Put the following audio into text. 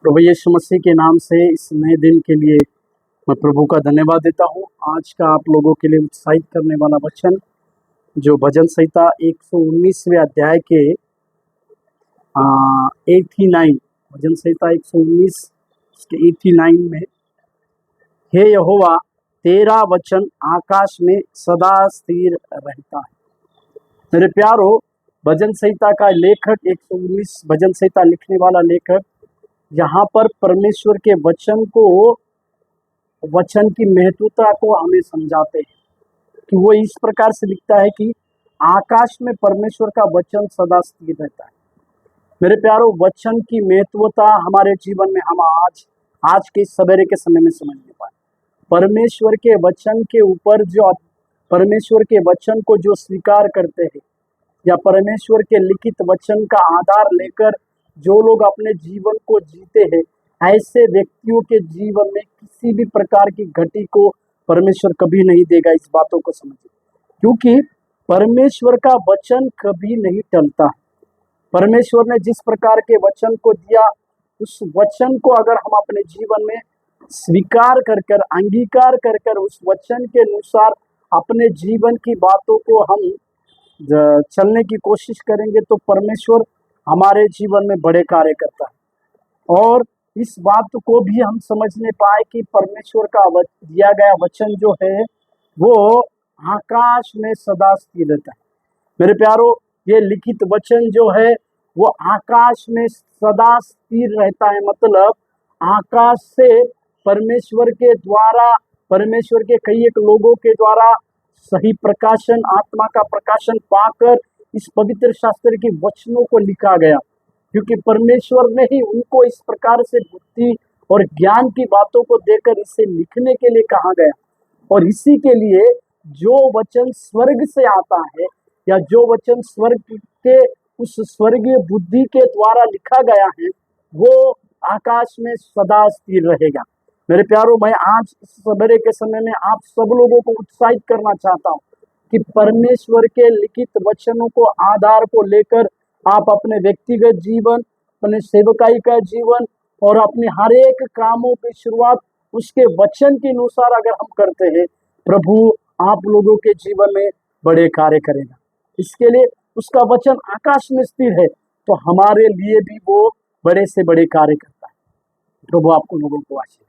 प्रभु यीशु मसीह के नाम से इस नए दिन के लिए मैं प्रभु का धन्यवाद देता हूँ। आज का आप लोगों के लिए उत्साहित करने वाला वचन जो भजन संहिता 119वें अध्याय के 89 भजन संहिता 119 के 89 में, हे यहोवा तेरा वचन आकाश में सदा स्थिर रहता है। मेरे प्यारो, भजन संहिता का लेखक 119 भजन संहिता लिखने वाला लेखक यहाँ पर परमेश्वर के वचन की महत्वता को हमें समझाते हैं कि वो इस प्रकार से लिखता है कि आकाश में परमेश्वर का वचन सदा स्थिर रहता है। मेरे प्यारो, वचन की महत्वता हमारे जीवन में हम आज के सवेरे के समय में समझ नहीं पाए। परमेश्वर के वचन के ऊपर परमेश्वर के वचन को जो स्वीकार करते हैं या परमेश्वर के लिखित वचन का आधार लेकर जो लोग अपने जीवन को जीते हैं, ऐसे व्यक्तियों के जीवन में किसी भी प्रकार की घटी को परमेश्वर कभी नहीं देगा। इस बातों को समझिए, क्योंकि परमेश्वर का वचन कभी नहीं टलता है। परमेश्वर ने जिस प्रकार के वचन को दिया, उस वचन को अगर हम अपने जीवन में स्वीकार कर अंगीकार कर उस वचन के अनुसार अपने जीवन की बातों को हम चलने की कोशिश करेंगे तो परमेश्वर हमारे जीवन में बड़े कार्य करता है। और इस बात को भी हम समझने पाए कि परमेश्वर का दिया गया वचन जो है वो आकाश में सदा स्थिर रहता है। मेरे प्यारो, ये लिखित वचन जो है वो आकाश में सदा स्थिर रहता है। मतलब आकाश से परमेश्वर के द्वारा, परमेश्वर के कई एक लोगों के द्वारा सही प्रकाशन, आत्मा का प्रकाशन पाकर इस पवित्र शास्त्र के वचनों को लिखा गया, क्योंकि परमेश्वर ने ही उनको इस प्रकार से बुद्धि और ज्ञान की बातों को देकर इसे लिखने के लिए कहा गया। और इसी के लिए जो वचन स्वर्ग से आता है या जो वचन स्वर्ग के उस स्वर्गीय बुद्धि के द्वारा लिखा गया है, वो आकाश में सदा स्थिर रहेगा। मेरे प्यारों, मैं आज इस सवेरे के समय में आप सब लोगों को उत्साहित करना चाहता हूँ कि परमेश्वर के लिखित वचनों को आधार को लेकर आप अपने व्यक्तिगत जीवन, अपने सेवकाई का जीवन और अपने हर एक कामों की शुरुआत उसके वचन के अनुसार अगर हम करते हैं, प्रभु आप लोगों के जीवन में बड़े कार्य करेगा। इसके लिए उसका वचन आकाश में स्थिर है तो हमारे लिए भी वो बड़े से बड़े कार्य करता है। प्रभु आपको लोगों को आशीर्वाद।